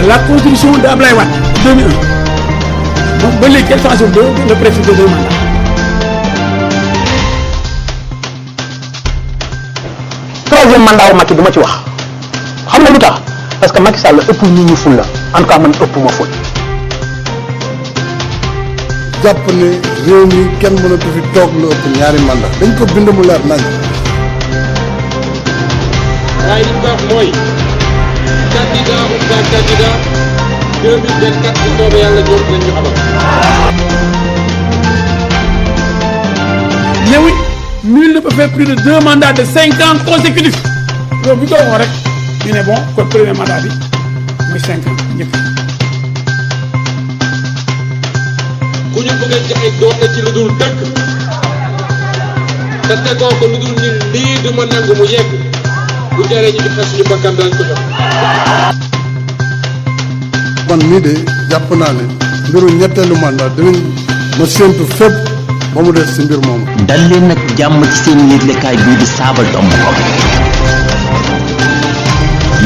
la constitution de Ablaye Wade 2001 donc ba léegi quelle façon de le préfet de 2 mandats. troisième mandat wu Macky du ma ci wax xam nga lu tax parce que Macky Sall ëpp nit ñi ful la en tout cas man ëpp ma ful. jàpp ne réew mi kenn mënatu fi toog lu ëpp ñaari mandat dañ ko bind mu leer nañ. waaye li ñu ko wax mooy candidat ou pas candidat 2024 bu soobee yàlla ñoom lañ ñu amal. mais oui nul ne peut faire plus de 2 mandats de 5 ans consécutifs loolu bu ñu ko waxoon rek ñu ne bon kon premier mandat bi mooy 5 ans njëkk. ku ñu bëgg a jaay doole ci lu dul dëkk te tegoo ko lu dul ni lii du ma nangu mu yegg bu jaree ñu joxe suñu bakkan daañu ko jox. man mii de jàpp naa ne mbiru ñetteelu mandat dinañ ma séntu fépp ba mu des si mbir moomu. dal leen nag jàmm ci seen yëglekaay bii di Sabadombkom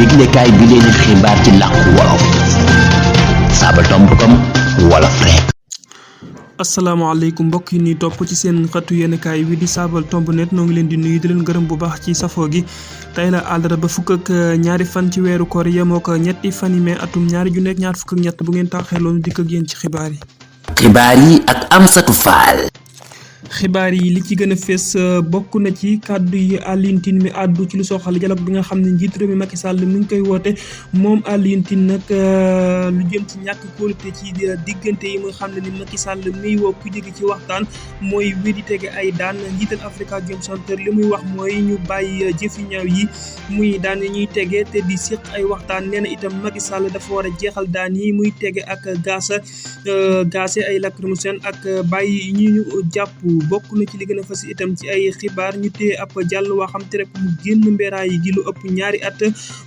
yëglekaay bi leen xibaar ci làkku wolof Sabadombkom wolof rek. asalaamaaleykum mbokk yi ñuy topp ci seen xëtu yéenekaay wi di Sabadombnet noo ngi leen di nuyu di leen gërëm bu baax ci safoo gi tey la àllarba fukk ak ñaari fan ci weeru koor yemoo ko ñetti fan yi mai atum 2023 bu ngeen taxee loolu dikk ak yéen ci xibaar yi. xibaar yi ak Amsatou Fall. xibaar yi li ci gën a fees bokk na ci kàddu yi Alioune Tine mi àddu ci lu soxal dialogue bi nga xam ne njiit réew mi Macky Sall mi ngi koy woote moom Alioune Tine nag lu jëm ci ñàkk kóolute ci diggante yi nga xam ne ni Macky Sall miy woo ku jóge ci waxtaan mooy wédi tege ay daan njiital Afrikajom Center li muy wax mooy ñu bàyyi jëfi ñaaw yi muy daan yi ñuy tege te di siq ay waxtaan nee na itam Macky Sall dafa war a jeexal daan yi muy tege ak gaase ay lacrymogène ak bàyyi ñi ñu jàpp bokk na ci li gën a fas itam ci ay xibaar ñu téye ab jàll waa xam te rek mu génn mbéraay yi gi lu ëpp ñaari at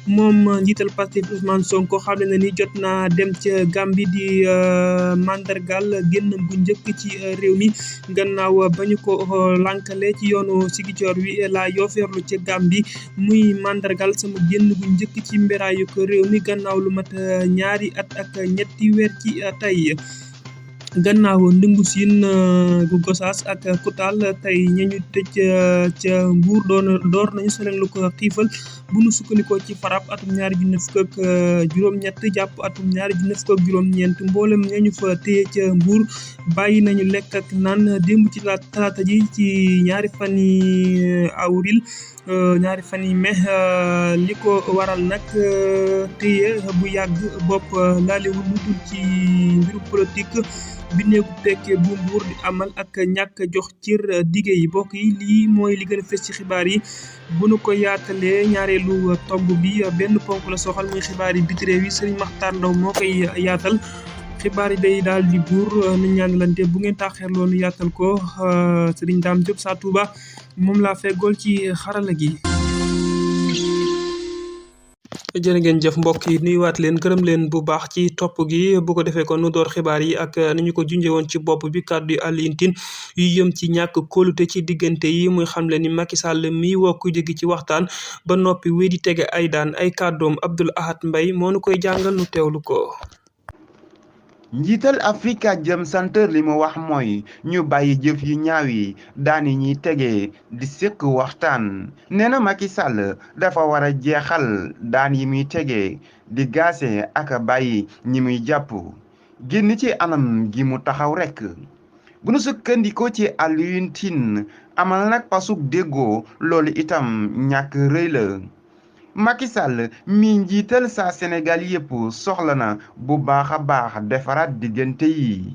moom njiital Pastef Ousmane Sonko xam ne na ni jot naa dem ca Gambie di mandargal génn bu njëkk ci réew mi gannaaw ba ñu ko lankale ci yoonu Sigicoor wi la yoofeerlu ca Gambie muy mandargal sama génn bu njëkk ci mbéraayu ko réew mi gannaaw lu mat ñaari at ak ñetti weer ci tey gannaaw ndimbu siin gu Gosaas ak Koutal tey ñañu tëj ca Mbuur door nañu soleen lu ko xiifal bu nu sukkandikoo ci farab atum 2023 jàpp atum 2024 mboolem ñañu fa téye ca Mbuur bàyyi nañu lekk ak naan démb ci talaata ji ci ñaari fan yi awril ñaari fan yi mai li ko waral nag téye bu yàgg bopp laalewul lu dul ci mbiru politique bi néegu tekkee bu Mbuur di amal ak ñàkk jox cër dige yi bokk yi lii mooy li gën a fës ci xibaar yi bu nu ko yaatalee ñaareelu tomb bi benn ponk la soxal muy xibaar yi biti réew yi Serigne Makhtar Ndaw moo koy yaatal xibaar yi day daal di buur nu ñaanalante bu ngeen taaxeerloo nu yaatal ko Serigne Dame Diop Sa Touba moom laa feggool ci xarala gi. jërë ngeen jëf mbokk yi nuyuwaat leen gërëm leen bu baax ci topp gi bu ko defee kon nu door xibaar yi ak ni ñu ko junjee woon ci bopp bi kàddu yi Alioune Tine yu yëm ci ñàkk kóolute ci diggante yi muy xamle ni Macky Sall mi woo ku jóge ci waxtaan ba noppi wéy di tege ay daan ay kàddoom Abdoul Ahad Mbaye moo nu koy jàngal nu teewlu ko. njiital Afrikajom Center li mu wax mooy ñu bàyyi jëf yu ñaaw yi daan yi ñuy tegee di séq waxtaan nee na Macky Sall dafa war a jeexal daan yi muy tegee di gaase ak bàyyi ñi muy jàpp génn ci anam gi mu taxaw rekk bu nu sukkandikoo ci Alioune Tine amal nag pasuk déggoo loolu itam ñàkk rëy la Macky Sall mi njiital saa Sénégal yépp soxla na bu baax a baax defaraat diggante yi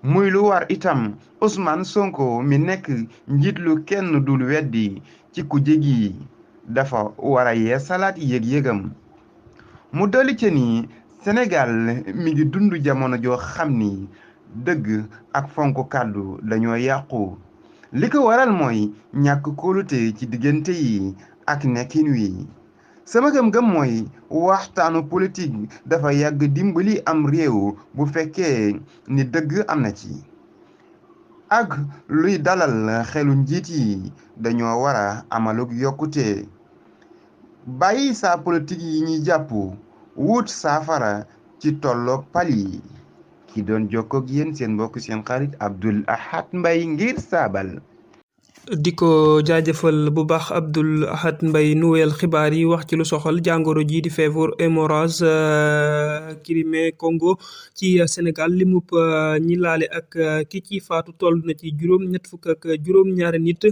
muy lu war itam Ousmane Sonko mi nekk njiit lu kenn dul weddi ci kujje gi dafa war a yeesalaat yëg-yëgam mu dolli ca ni Sénégal mi ngi dund jamono joo xam ni dëgg ak fonk kàddu dañoo yàqu li ko waral mooy ñàkk kóolute ci diggante yi ak nekkin wi sama gëm-gëm mooy waxtaanu politique dafa yàgg dimbali am réew bu fekkee ni dëgg am na ci ak luy dalal xelu njiit yi dañoo war a amalug yokkute bàyyi saa politique yi ñuy jàpp wut saafara ci tolloog pal yi ki doon jokkoog yéen seen mbokk seen xarit Abdoul Ahad Mbaye ngir saabal. di ko jaajëfal bu baax Abdoul Ahad Mbaye nu wéyal xibaar yi wax ci lu soxal jàngoro ji di feebar hémorragie Crimée Congo ci Sénégal limub ñi laale ak ki ci faatu toll na ci ñett fukk ak juróom-ñaari nit.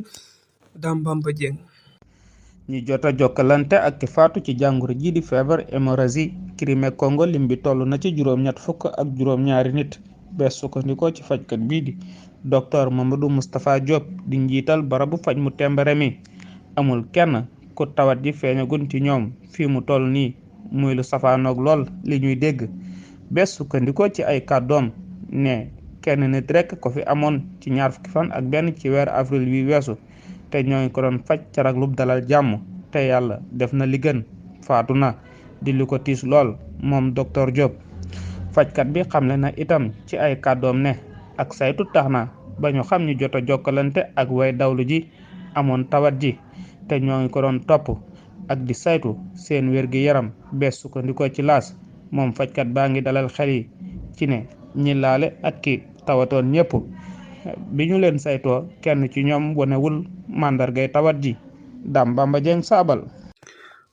Dame Bamba Dieng. ñi jot a jokkalante ak ki faatu ci jàngoro ji di feebar hémorragie Crimée Congo lim bi toll na ci ñett fukk ak juróom-ñaari nit bees sukkandikoo ci fajkat bii di docteur Mamadou Moustapha Diop di njiital barabu faj mu tembere mi amul kenn ku tawat ji feeñagun ci ñoom fii mu toll nii muy lu safaanoog lool li ñuy dégg bees sukkandikoo ci ay kàddoom ne kenn nit rek ko fi amoon ci ñaar fukki fan ak benn ci weer avril wi weesu te ñoo ngi ko doon faj ca raglub dalal jàmm te yàlla def na li gën faatu na di lu ko tiis lool moom docteur Diop fajkat bi xamle na itam ci ay kàddoom ne ak saytu tax na ba ñu xam ñu jot a jokkalante ak way dawlu ji amoon tawat ji te ñoo ngi ko doon topp ak di saytu seen wér-gi-yaram bees sukkandikoo ci laas moom fajkat baa ngi dalal xel yi ci ne ñi laale ak ki tawatoon ñëpp bi ñu leen saytoo kenn ci ñoom wanewul màndargay tawat ji. Dame Bamba Dieng saabal.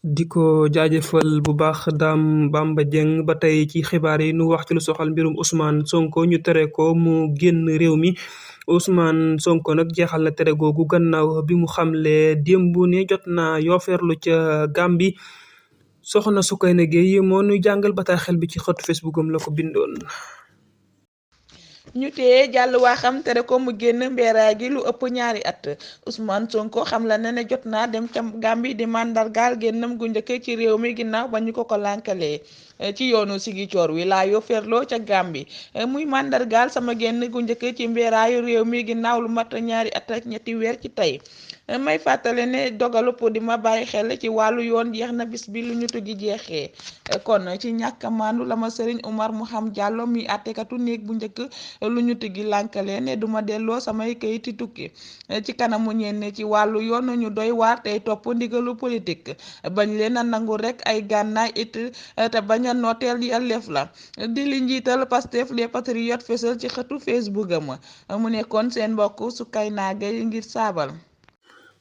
di ko jaajëfal bu baax Dame Bamba Dieng ba tey ci xibaar yi nu wax ci lu soxal mbirum Ousmane Sonko ñu tere ko mu génn réew mi Ousmane Sonko nag jeexal na tere googu gannaaw bi mu xamle démb ne jot naa yoofeerlu ca Gàmbi soxna Soukeyna Gueye moo nu jàngal bataaxel bi ci xëtu Facebook am la ko bindoon. ñu téye jàll waa xam tere ko mu génn mbeeraay gi lu ëpp ñaari at Ousmane Sonko xam la ne jot naa dem ca Gambie di mandargaal génnam gu njëkk ci réew mi ginnaaw ba ñu ko lànkalee ci yoonu Ziguinchor wi laa yoo ferloo ca Gambie muy mandargaal sama génn gu njëkk ci mbeeraayu réew mi ginnaaw lu mat ñaari at ak ñetti weer ci tey may fàttale ne dogalu pour di ma bàyyi xel ci wàllu yoon jeex na bis bi lu ñu tuggi jeexee kon ci ñàkk maandu la ma Serigne Oumar Moham Diallo mi àttekatu néeg bu njëkk lu ñu tuggi lànkale ne duma delloo samay kayiti tukki ci kanamu ñenn ci wàllu yoon ñu doy waar tey topp ndigalu politique bañ leen a nangu rek ay gànnaay it te bañ a nooteel yelleef la di li njiital Pastef les patriotes fësal ci xëtu Facebook am mu nekkoon seen mbokk Soukeyna Gueye ngir saabal.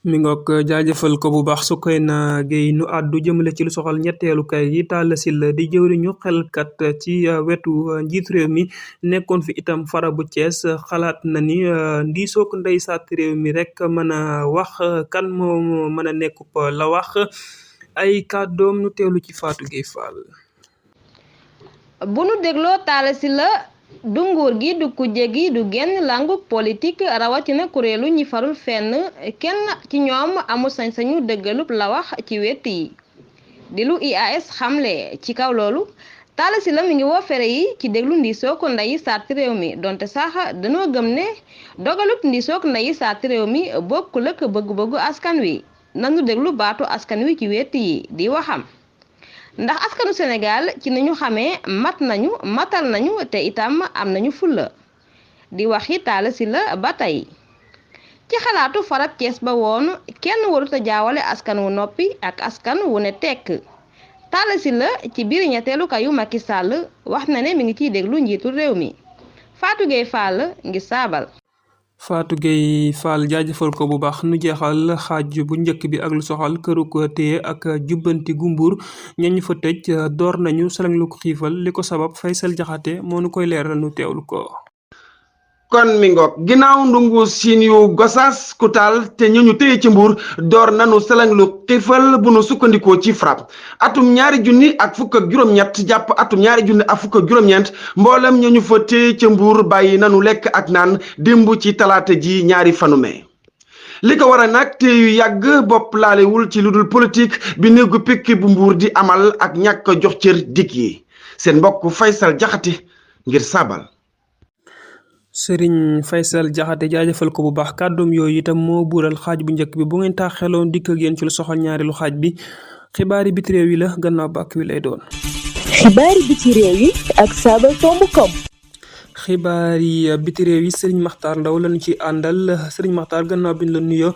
mi ngoog jaajëfal ko bu baax Soukeyna Gueye nu àddu jëmale ci lu soxal ñetteelu kay yi Talla Sylla di jëwriñu xelkat ci wetu njiitu réew mi nekkoon fi itam fara bu Thiès xalaat na ni ndiisook ndey saat réew mi rek mën a wax kan moo mën a nekk la wax ay kàddoom nu teelu ci Fatou Gueye Fall. bu nu dégloo Talla Sylla du nguur gi du kujje gi du genn langu politique rawatina kuréelu ñi farul fenn kenn ci ñoom amul sañ-sañu dëggalub la wax ci wet yi di lu IAS xamle ci kaw loolu Talla Sylla mi ngi woo fere yi ci déglu ndiisook ndeyi saati réew mi donte sax dañoo gëm ne dogalub ndiisook ndeyi saati réew mi bokkul ak bëgg-bëggu askan wi nanu déglu baatu askan wi ci wet yi di waxam ndax askanu Sénégal ci nañu xamee matal nañu te itam am nañu fulla di waxi Talla Sylla ba tey ci xalaatu farab Cees ba woon kenn warut a jaawale askan wu noppi ak askan wu ne tekk Talla Sylla ci biir ñetteelu kayu Macky Sall wax na ne mi ngi ciy déglu njiitu réew mi Fatou Gueye Fall ngi saabal. Fatou Gueye Fall jaajëfal ko bu baax nu jeexal xaaj bu njëkk bi ak lu soxal këru ko téye ak jubbanti gu Mbuur ñañu fa tëj door nañu salañ lu ko xiifal li ko sabab Faysal Jaxate moo nu koy leeral nu teewlu ko. kon mi ngoog ginnaaw ndungu siin yu Gosaas Kutaal te ñu téye ci Mbuur door nanu salang lu xiifal bu nu sukkandikoo ci FRAPP atum 2000 ak fukk ak juróom-ñett jàpp atum 2000 ak fukk ak juróom-ñeent mboolem ñu fa téye ca Mbuur bàyyi nanu lekk ak naan démb ci talaata ji ñaari fanu Mai li ko war a nag te yu yàgg bopp laalewul ci lu dul politique bi néegu pikk bu Mbuur di amal ak ñàkk jox cër dikk yi seen mbokk Faysal Jaxate ngir saabal. Sëriñ Faysal Jaxate jaajëfal ko bu baax kàddoom yooyu itam moo buural xaaj bu njëkk bi bu ngeen taaxeloon dikk ak yéen ci lu soxal ñaareelu xaaj bi xibaari biti réew yi la gannaaw bàkk wi lay doon. xibaari biti réew yi ak saabal tomb kom. xibaari biti réew yi Sëriñ Maxtaar Ndaw lañu ci àndal Sëriñ Maxtaar gannaaw bi ñu la nuyoo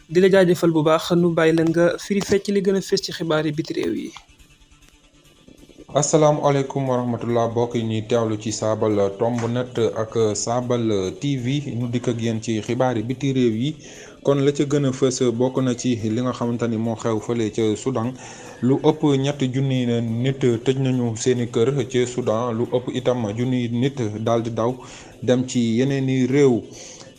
di la jaajëfal bu baax nu bàyyi la nga firi fecc li gën a fees ci xibaari biti réew yi. asalaamaaleykum wa rahmatullah mbokk yi ñuy teewlu ci saabal tomb net ak saabal TV ñu dikk ak yéen ci xibaari biti réew yi kon la ca gën a fës bokk na ci li nga xamante ni moo xew fële ca Soudan lu ëpp ñetti junni nit tëj nañu seeni kër ci Soudan lu ëpp itam junni nit daal di daw dem ci yeneeni réew.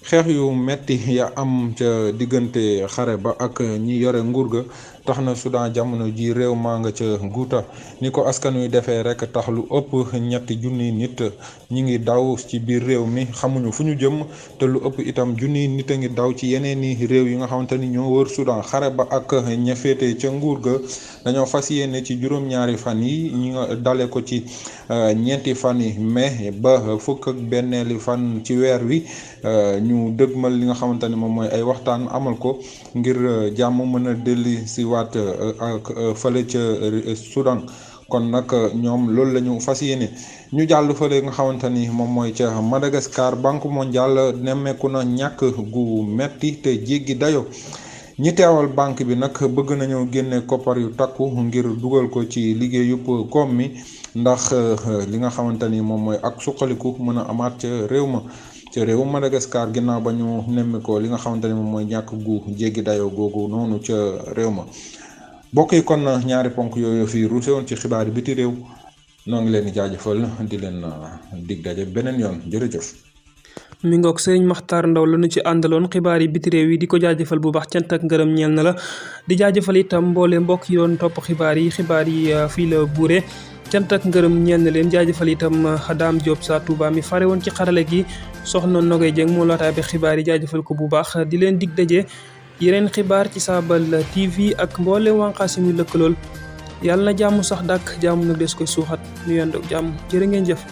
xeex yu metti ya am ca diggante xare ba ak ñi yore nguur ga tax na Soudan jamono ji réew maa nga ca guuta ni ko askan wi defee rek tax lu ëpp ñetti junni nit ñi ngi daw ci biir réew mi xamuñu fu ñu jëm te lu ëpp itam junni nit a ngi daw ci yeneeni réew yi nga xamante ni ñoo wër Soudan xare ba ak ña féete ca nguur ga dañoo fas yéene ci juróom-ñaari fan yi ñi nga dale ko ci ñeenti fan yi mai ba fukk ak benneeli fan ci weer wi ñu dëgmal li nga xamante ni moom mooy ay waxtaan amal ko ngir jàmm mën a delli si waat ak fële ca Soudan kon nag ñoom loolu la ñu fas yéene ñu jàll fële nga xamante ni moom mooy ca Madagascar Banque mondiale nemmeeku na ñàkk gu metti te jéggi dayo ñi teewal banque bi nag bëgg nañoo génne koppar yu takku ngir dugal ko ci liggéeyub koom mi ndax li nga xamante ni moom mooy ak suqaliku mën a amaat ca réew ma ca réew Madagascar ginnaaw ba ñu nemmi ko li nga xamante ni moom mooy ñàkk gu jéggi dayoo googu noonu ca réew ma bokk yi kon ñaari ponk yooyu fii ruuse woon ci xibaar yi biti réew noo ngi leen di jaajëfal di leen dig daje beneen yoon jërëjëf. mi ngoog sëriñ Maxtaar Ndaw la ñu ci àndaloon xibaar yi biti réew yi di ko jaajëfal bu baax cant ak ngërëm ñeel na la di jaajëfal itam mboole mbokk yi doon topp xibaar yi fii la buure cant ak ngërëm ñeel na leen jaajëfal itam Xadaam Diop sa Touba mi fare woon ci xarale gi soxna Nogay Jeng moo laataa bi xibaar yi jaajëfal ko bu baax di leen dig daje yeneen xibaar ci Saabal TV ak mboole wànqaasi muy lëkkalool yàlla na jàmm sax dàkk jàmm nag des koy suuxat ñu yendoog jàmm jërë ngeen jëf